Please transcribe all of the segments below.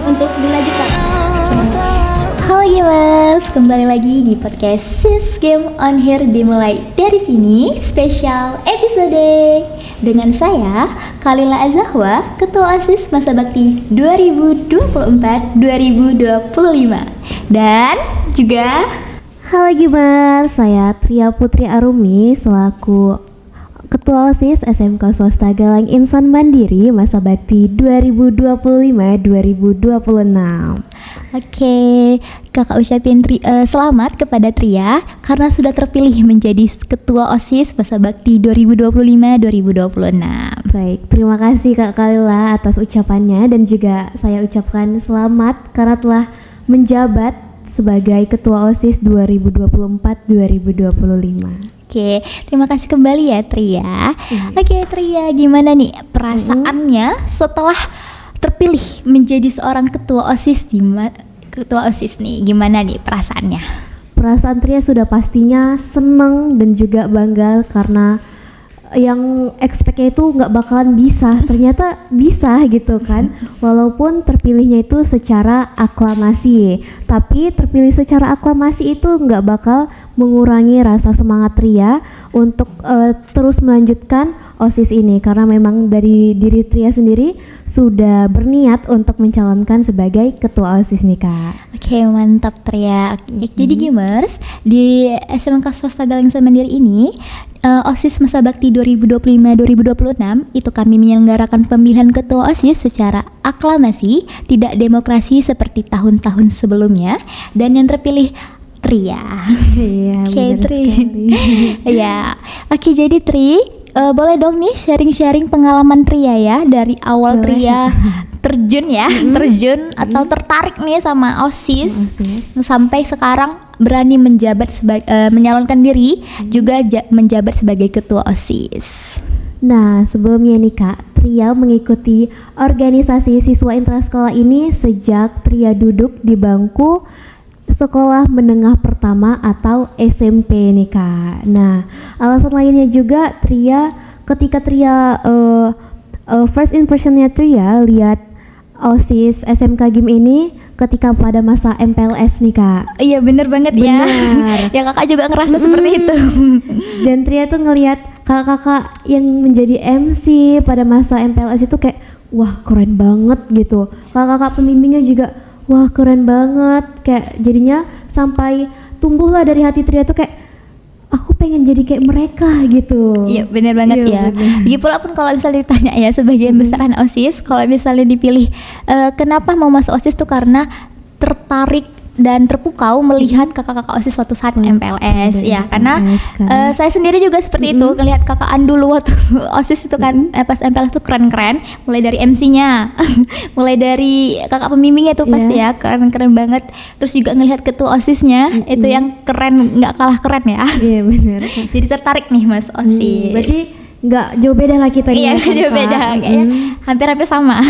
untuk dilanjutkan. Halo gamers, kembali lagi di podcast Sis Game on Here dimulai dari sini spesial episode dengan saya Kalila Azahwa, Ketua OSIS Masa Bakti 2024-2025 dan juga halo gamers, saya Tria Putri Arumi selaku Ketua OSIS SMK Swasta Galang Insan Mandiri Masa Bakti 2025-2026. Oke, kakak ucapin selamat kepada Tria karena sudah terpilih menjadi Ketua OSIS Masa Bakti 2025-2026. Baik, terima kasih Kak Kalila atas ucapannya dan juga saya ucapkan selamat karena telah menjabat sebagai Ketua OSIS 2024-2025. Oke, terima kasih kembali ya Tria. Oke Tria, gimana nih perasaannya setelah terpilih menjadi seorang ketua OSIS ketua OSIS nih? Gimana nih perasaannya? Perasaan Tria sudah pastinya senang dan juga bangga karena yang expect-nya itu nggak bakalan bisa, ternyata bisa gitu kan. Walaupun terpilihnya itu secara aklamasi, tapi terpilih secara aklamasi itu nggak bakal mengurangi rasa semangat Tria untuk terus melanjutkan OSIS ini, karena memang dari diri Tria sendiri sudah berniat untuk mencalonkan sebagai ketua OSIS nih Kak. Oke, mantap Tria. Jadi gamers, di SMK Swasta Galang Insan Mandiri ini OSIS Masa Bakti 2025-2026 itu kami menyelenggarakan pemilihan ketua OSIS secara aklamasi, tidak demokrasi seperti tahun-tahun sebelumnya, dan yang terpilih Tria. Iya, Oke, benar Tri. sekali. Ya. Oke, jadi Tri, boleh dong nih sharing-sharing pengalaman Tria ya dari awal Boleh. Tria terjun atau tertarik nih sama OSIS sampai sekarang berani menjabat menyalonkan diri juga menjabat sebagai ketua OSIS. Nah, sebelumnya nih Kak, Tria mengikuti organisasi siswa intrasekolah ini sejak Tria duduk di bangku sekolah menengah pertama atau SMP nih Kak. Nah, alasan lainnya juga ketika Tria first impressionnya Tria lihat OSIS SMK GIM ini ketika pada masa MPLS nih Kak. Iya bener banget ya. Ya kakak juga ngerasa seperti itu. Dan Tria tuh ngelihat kakak-kakak yang menjadi MC pada masa MPLS itu kayak wah keren banget gitu. Kakak-kakak pembimbingnya juga wah keren banget. Kayak jadinya sampai tumbuhlah dari hati Tria tuh kayak aku pengen jadi kayak mereka gitu. Iya benar banget ya. Lagi pula pun kalau misalnya ditanya ya sebagian besaran OSIS, kalau misalnya dipilih kenapa mau masuk OSIS tuh karena tertarik dan terpukau melihat kakak-kakak OSIS suatu saat MPLS ya, karena saya sendiri juga seperti itu, ngelihat kakaan dulu waktu OSIS itu kan pas MPLS tuh keren-keren, mulai dari MC-nya mulai dari kakak pembimbingnya tuh pasti ya keren-keren banget, terus juga ngelihat ketua OSIS-nya itu yang keren, nggak kalah keren ya. Iya benar. Jadi tertarik nih mas OSIS. Berarti nggak jauh beda lah kita. Iya nggak jauh beda, kayaknya hampir-hampir sama.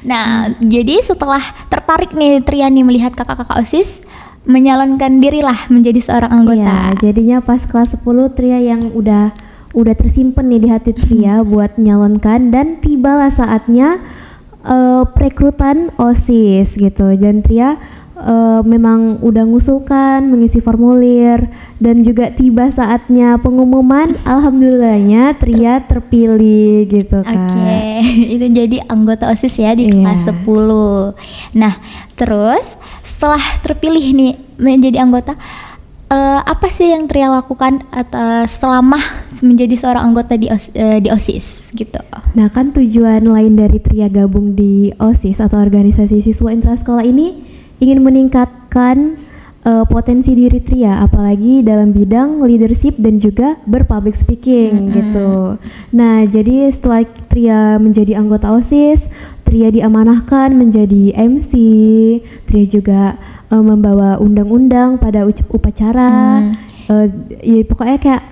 Nah, jadi setelah tertarik nih Triani melihat kakak-kakak OSIS menyalonkan dirilah menjadi seorang anggota. Iya, jadinya pas kelas 10 Tria yang udah tersimpen nih di hati Tria buat menyalonkan, dan tibalah saatnya perekrutan OSIS gitu. Dan Tria memang udah ngusulkan, mengisi formulir, dan juga tiba saatnya pengumuman, alhamdulillahnya Tria terpilih gitu Kak. Oke, itu jadi anggota OSIS ya di kelas 10. Nah, terus setelah terpilih nih menjadi anggota, apa sih yang Tria lakukan selama menjadi seorang anggota di OSIS gitu? Nah kan tujuan lain dari Tria gabung di OSIS atau organisasi siswa intrasekolah ini ingin meningkatkan potensi diri Tria, apalagi dalam bidang leadership dan juga berpublic speaking gitu. Nah, jadi setelah Tria menjadi anggota OSIS, Tria diamanahkan menjadi MC. Tria juga membawa undang-undang pada upacara. Ya pokoknya kayak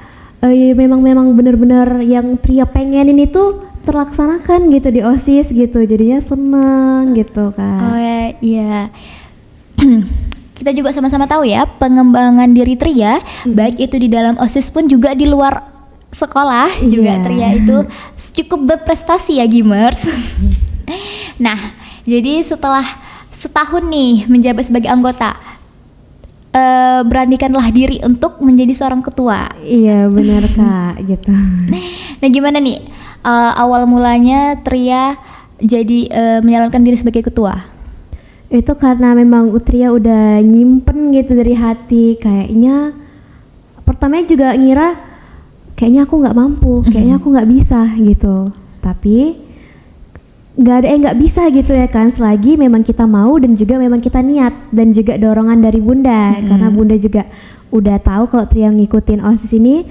ya memang benar-benar yang Tria pengenin itu terlaksanakan gitu di OSIS gitu. Jadinya senang gitu kan. Oh ya, iya. Kita juga sama-sama tahu ya pengembangan diri Tria, baik itu di dalam OSIS pun juga di luar sekolah juga Tria itu cukup berprestasi ya gamers. Nah, Jadi setelah setahun nih menjabat sebagai anggota, beranikanlah diri untuk menjadi seorang ketua. Iya benar Kak gitu. Nah gimana nih awal mulanya Tria jadi menyalonkan diri sebagai ketua? Itu karena memang Tria udah nyimpen gitu dari hati, kayaknya pertamanya juga ngira kayaknya aku nggak mampu, kayaknya aku nggak bisa gitu. Tapi nggak ada yang nggak bisa gitu ya kan, selagi memang kita mau dan juga memang kita niat dan juga dorongan dari Bunda, karena Bunda juga udah tahu kalau Tria ngikutin OSIS ini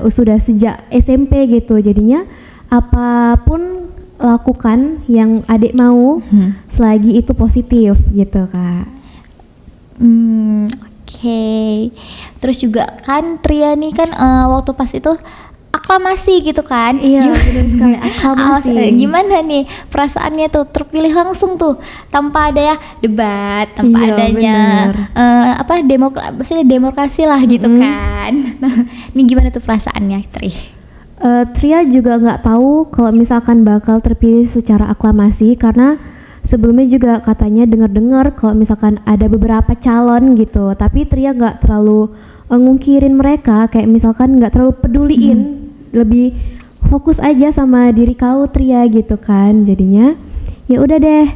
sudah sejak SMP gitu, jadinya apapun lakukan yang adik mau selagi itu positif gitu Kak. Oke. Terus juga kan Tria nih kan waktu pas itu aklamasi gitu kan. Iya benar sekali, aklamasi. Gimana nih perasaannya tuh terpilih langsung tuh tanpa ada ya debat, tanpa Iya, adanya demokrasi lah gitu kan. Nah, ini gimana tuh perasaannya Tri? Tria juga nggak tahu kalau misalkan bakal terpilih secara aklamasi, karena sebelumnya juga katanya dengar-dengar kalau misalkan ada beberapa calon gitu, tapi Tria nggak terlalu ngungkirin mereka, kayak misalkan nggak terlalu peduliin, lebih fokus aja sama diri kau Tria gitu kan. Jadinya ya udah deh,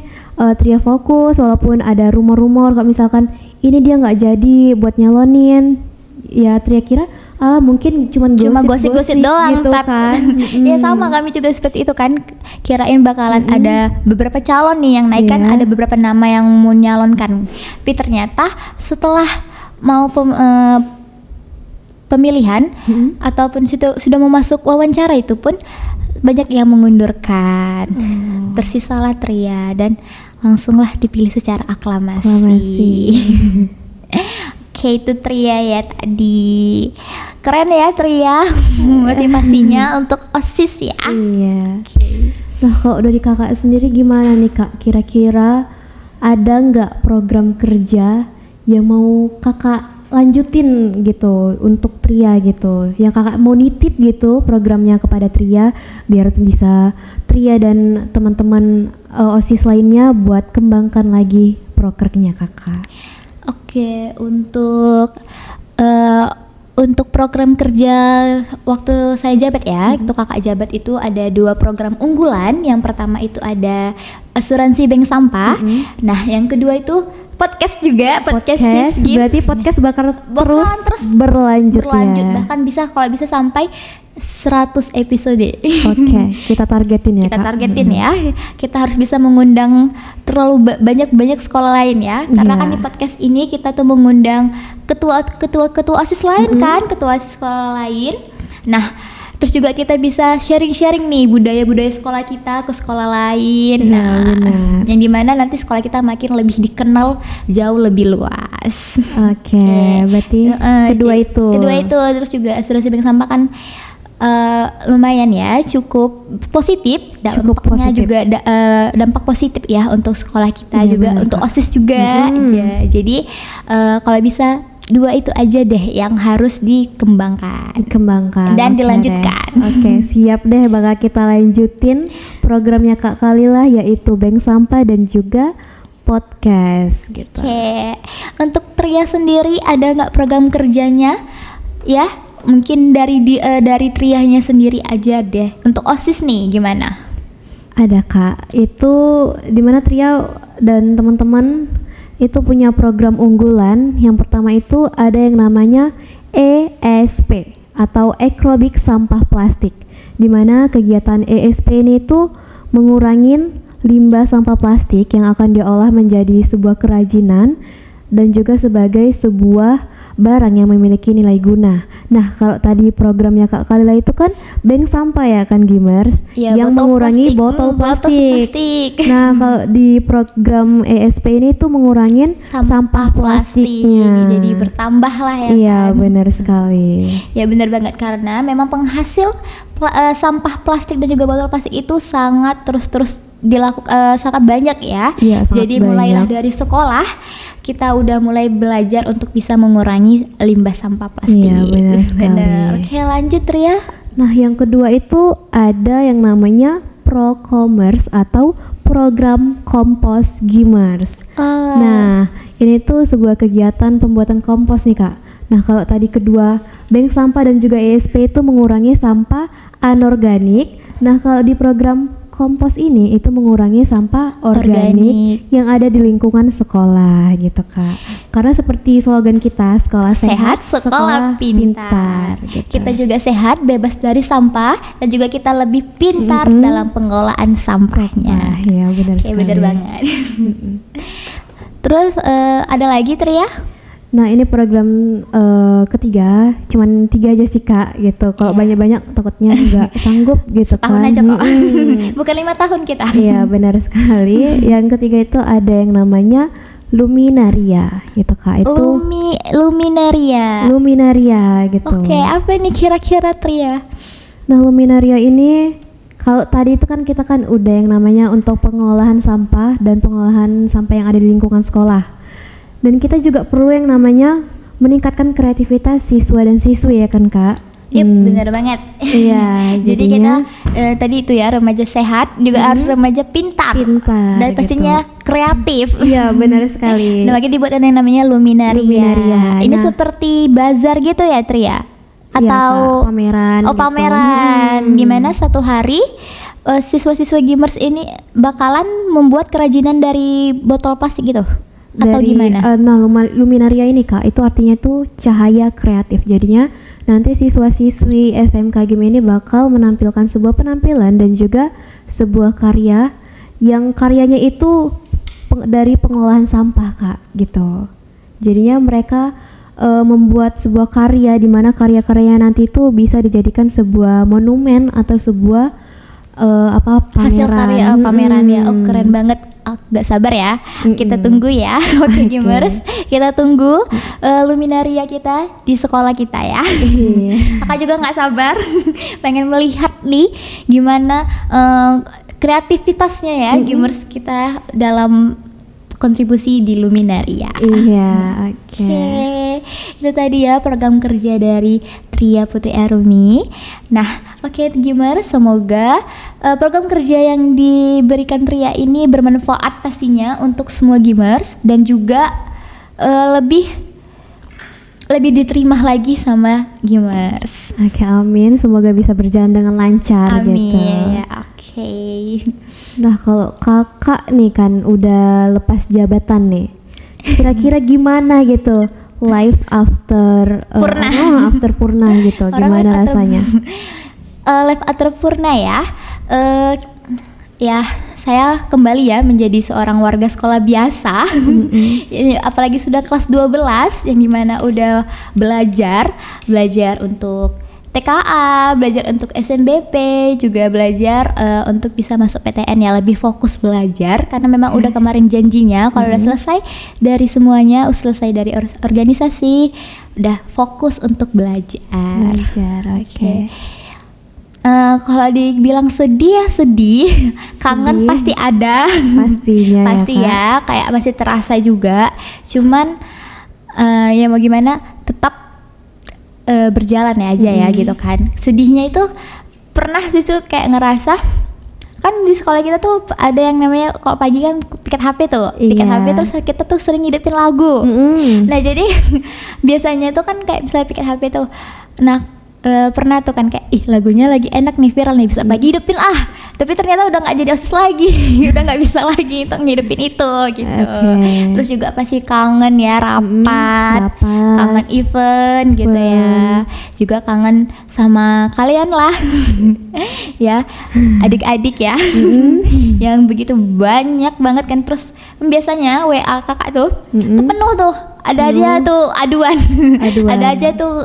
Tria fokus walaupun ada rumor-rumor kalau misalkan ini dia nggak jadi buat nyalonin, ya Tria kira mungkin cuma gosip-gosip doang gitu kan. Ya sama kami juga seperti itu kan, kirain bakalan ada beberapa calon nih yang naik kan, ada beberapa nama yang mau nyalonkan, tapi ternyata setelah mau pemilihan ataupun sudah mau masuk wawancara itu pun banyak yang mengundurkan. Tersisalah Tria dan langsunglah dipilih secara aklamasi. Oke, itu Tria ya tadi. Keren ya Tria motivasinya untuk OSIS ya. Iya. Nah kalau dari kakak sendiri gimana nih Kak? Kira-kira ada nggak program kerja yang mau kakak lanjutin gitu untuk Tria gitu, yang kakak mau nitip gitu programnya kepada Tria biar bisa Tria dan teman-teman OSIS lainnya buat kembangkan lagi prokernya kakak? Oke, untuk program kerja waktu saya jabat ya, itu kakak jabat itu ada 2 program unggulan. Yang pertama itu ada asuransi bank sampah. Nah, yang kedua itu podcast juga, podcast berarti podcast bakal terus berlanjut ya. Bahkan kalau bisa sampai 100 episode. Oke, kita targetin ya. Kita targetin ya. Kita harus bisa mengundang terlalu banyak sekolah lain ya. Karena kan di podcast ini kita tuh mengundang ketua OSIS lain kan, ketua OSIS sekolah lain. Nah, terus juga kita bisa sharing nih budaya sekolah kita ke sekolah lain. Benar. Yang dimana nanti sekolah kita makin lebih dikenal jauh lebih luas. Oke, berarti kedua itu. Terus juga asuransi bank sampah kan lumayan ya, cukup positif. Dampaknya juga dampak positif ya untuk sekolah kita juga, bener, untuk OSIS juga. Ya, jadi kalau bisa 2 itu aja deh yang harus dikembangkan dan dilanjutkan. Oke, siap deh, bakal kita lanjutin programnya Kak Kalila, yaitu bank sampah dan juga podcast gitu. Oke, untuk Tria sendiri ada nggak program kerjanya ya? Mungkin dari Trianya sendiri aja deh. Untuk OSIS nih gimana? Ada Kak, itu dimana Tria dan teman-teman itu punya program unggulan. Yang pertama itu ada yang namanya ESP atau Aerobik Sampah Plastik, dimana kegiatan ESP ini itu mengurangin limbah sampah plastik yang akan diolah menjadi sebuah kerajinan dan juga sebagai sebuah barang yang memiliki nilai guna. Nah, kalau tadi programnya Kak Kalila itu kan bank sampah ya kan Gimers, ya, yang mengurangi botol plastik. Nah, kalau di program ESP ini tuh mengurangin sampah plastiknya. Jadi bertambah lah ya. Iya, kan? benar sekali. Ya benar banget, karena memang penghasil sampah plastik dan juga botol plastik itu sangat terus sangat banyak ya. Iya, jadi banyak. Mulailah dari sekolah kita udah mulai belajar untuk bisa mengurangi limbah sampah plastik. Iya, benar sekali. Oke, lanjut Ria. Nah, yang kedua itu ada yang namanya Pro-commerce atau program kompos Gimers. Oh. Nah, ini tuh sebuah kegiatan pembuatan kompos nih Kak. Nah, kalau tadi kedua bank sampah dan juga ESP itu mengurangi sampah anorganik. Nah, kalau di program kompos ini itu mengurangi sampah organik yang ada di lingkungan sekolah gitu Kak. Karena seperti slogan kita, sekolah sehat, sekolah pintar. gitu. Kita juga sehat, bebas dari sampah, dan juga kita lebih pintar dalam pengelolaan sampahnya. Ya, benar sekali. Benar banget. Terus ada lagi Tria? Nah, ini program ketiga, cuman 3 aja sih Kak gitu. Kalau banyak-banyak takutnya nggak sanggup gitu Tahun kan. aja kok. Bukan 5 tahun kita. Iya, benar sekali. Yang ketiga itu ada yang namanya Luminaria gitu Kak. Itu Luminaria gitu. Oke, apa nih kira-kira Tria? Nah, Luminaria ini kalau tadi itu kan kita kan udah yang namanya untuk pengolahan sampah dan pengolahan sampah yang ada di lingkungan sekolah. Dan kita juga perlu yang namanya meningkatkan kreativitas siswa dan siswi ya kan Kak? Yep, benar banget. Iya, jadi kita tadi itu ya remaja sehat juga harus remaja pintar. Dan pastinya kreatif. Iya, benar sekali. Nah, makanya dibuat yang namanya Luminaria. Ini Nah, seperti bazar gitu ya Tria? Atau Kak, pameran. Pameran di mana satu hari siswa-siswa Gimers ini bakalan membuat kerajinan dari botol plastik gitu. Atau gimana? Nah, Luminaria ini Kak, itu artinya tuh cahaya kreatif. Jadinya nanti siswa-siswi SMK GIM ini bakal menampilkan sebuah penampilan dan juga sebuah karya yang karyanya itu dari pengolahan sampah Kak, gitu. Jadinya mereka membuat sebuah karya di mana karya-karyanya nanti itu bisa dijadikan sebuah monumen atau sebuah pameran. Hasil karya pameran ya. Oh, keren banget. Gak sabar ya, kita tunggu ya. Oke Gimers, kita tunggu Luminaria kita di sekolah kita ya. Kakak juga gak sabar pengen melihat nih gimana kreativitasnya ya Gimers kita dalam kontribusi di Luminaria. Iya, oke. Itu tadi ya program kerja dari Tria Putri Arumi. Nah, oke Gimers, semoga program kerja yang diberikan Tria ini bermanfaat pastinya untuk semua Gimers dan juga lebih diterima lagi sama Gimers. Oke, amin. Semoga bisa berjalan dengan lancar amin, gitu. Ya, oke. Nah, kalau kakak nih kan udah lepas jabatan nih, kira-kira gimana gitu life after Purna. After Purna gitu, gimana rasanya? Life after Purna ya, ya saya kembali ya menjadi seorang warga sekolah biasa. Apalagi sudah kelas 12 yang dimana udah belajar untuk TKA, belajar untuk SNBP, juga belajar untuk bisa masuk PTN ya, lebih fokus belajar karena memang udah kemarin janjinya kalau udah selesai dari semuanya, selesai dari organisasi, udah fokus untuk belajar. Oke. Kalau dibilang sedih ya sedih, kangen pasti ada. Pastinya pasti ya, kayak masih terasa juga. Cuman ya mau gimana, tetap berjalan ya aja ya gitu kan. Sedihnya itu pernah justru kayak ngerasa kan di sekolah kita tuh ada yang namanya kalau pagi kan piket HP tuh, piket HP terus kita tuh sering ngidupin lagu. Nah jadi biasanya tuh kan kayak misalnya piket HP tuh, nah pernah tuh kan kayak lagunya lagi enak nih, viral nih, bisa pagi hidupin tapi ternyata udah nggak jadi OSIS lagi. Udah nggak bisa lagi untuk ngidupin itu gitu. Terus juga pasti kangen ya rapat, kangen event gitu ya, juga kangen sama kalian lah. Ya adik-adik ya. Yang begitu banyak banget kan. Terus biasanya WA kakak tuh penuh tuh, ada aja tuh aduan. Ada aja tuh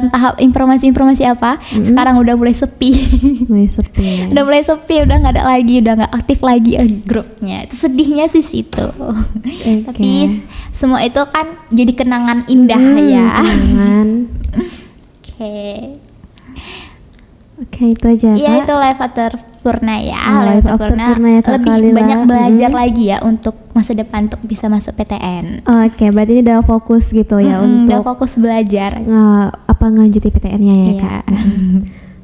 entah informasi apa. Sekarang udah mulai sepi. Udah mulai sepi, udah nggak ada lagi, udah nggak aktif lagi grupnya. Itu sedihnya sih situ. Tapi semua itu kan jadi kenangan indah ya. Oke, itu aja. Iya, itu life after Purna ya. Life after Purna ya, lebih banyak belajar lagi ya untuk masa depan untuk bisa masuk PTN. Oke, berarti ini udah fokus gitu ya untuk udah fokus belajar. Ngelanjuti PTN-nya ya, Kak.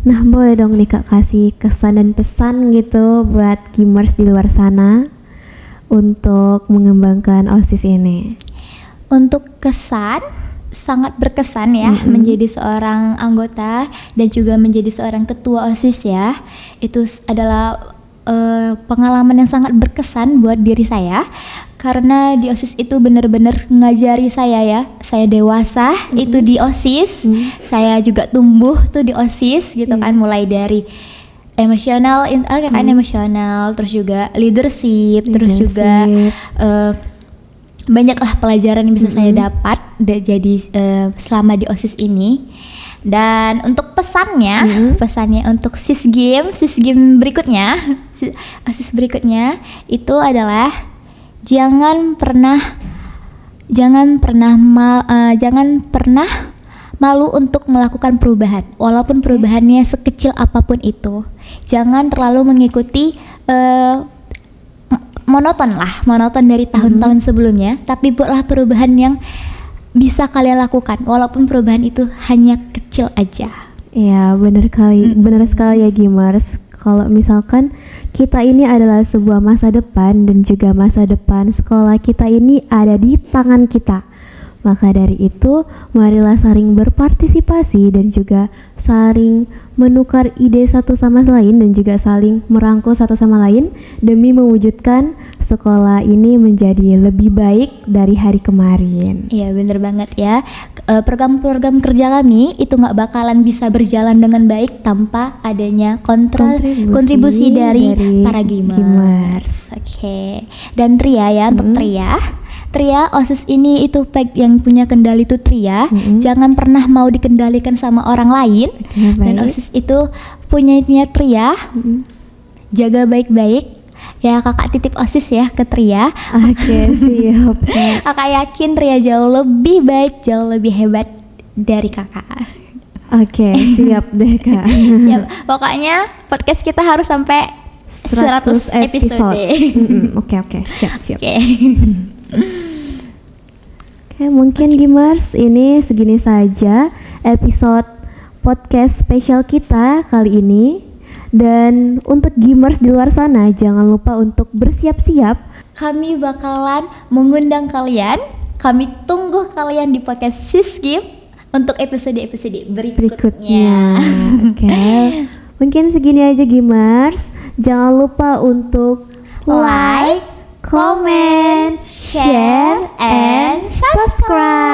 Nah, boleh dong nih Kak kasih kesan dan pesan gitu buat Gimers di luar sana untuk mengembangkan OSIS ini. Untuk kesan, sangat berkesan ya menjadi seorang anggota dan juga menjadi seorang ketua OSIS ya. Itu adalah pengalaman yang sangat berkesan buat diri saya, karena di OSIS itu benar-benar ngajari saya ya. Saya dewasa itu di OSIS, saya juga tumbuh tuh di OSIS gitu kan, mulai dari emosional, emosional, terus juga leadership, terus juga banyaklah pelajaran yang bisa saya dapat jadi selama di OSIS ini. Dan untuk pesannya untuk SIS game berikutnya, OSIS berikutnya itu adalah jangan pernah malu untuk melakukan perubahan, walaupun perubahannya sekecil apapun itu. Jangan terlalu mengikuti monoton dari tahun-tahun sebelumnya, tapi buatlah perubahan yang bisa kalian lakukan, walaupun perubahan itu hanya kecil aja. Iya, benar sekali ya Gimers. Kalau misalkan kita ini adalah sebuah masa depan dan juga masa depan sekolah kita ini ada di tangan kita. Maka dari itu, marilah saling berpartisipasi dan juga saling menukar ide satu sama lain dan juga saling merangkul satu sama lain demi mewujudkan sekolah ini menjadi lebih baik dari hari kemarin. Iya, bener banget ya. Program-program kerja kami itu nggak bakalan bisa berjalan dengan baik tanpa adanya kontribusi dari para Gimers. Oke. Dan Tria ya, untuk Tria, OSIS ini itu yang punya kendali itu Tria. Jangan pernah mau dikendalikan sama orang lain. Dan OSIS itu punya Tria. Jaga baik-baik. Ya, kakak titip OSIS ya ke Tria. Oke, siap. Kakak yakin Tria jauh lebih baik, jauh lebih hebat dari kakak. Oke, siap deh Kak. Siap. Pokoknya podcast kita harus sampai 100 episode. Oke, siap. Oke. Oke, mungkin Gimers ini segini saja episode podcast spesial kita kali ini. Dan untuk Gimers di luar sana, jangan lupa untuk bersiap-siap. Kami bakalan mengundang kalian. Kami tunggu kalian di podcast SIS Game untuk episode-episode berikutnya. Oke. Mungkin segini aja Gimers. Jangan lupa untuk like, comment, share, and subscribe.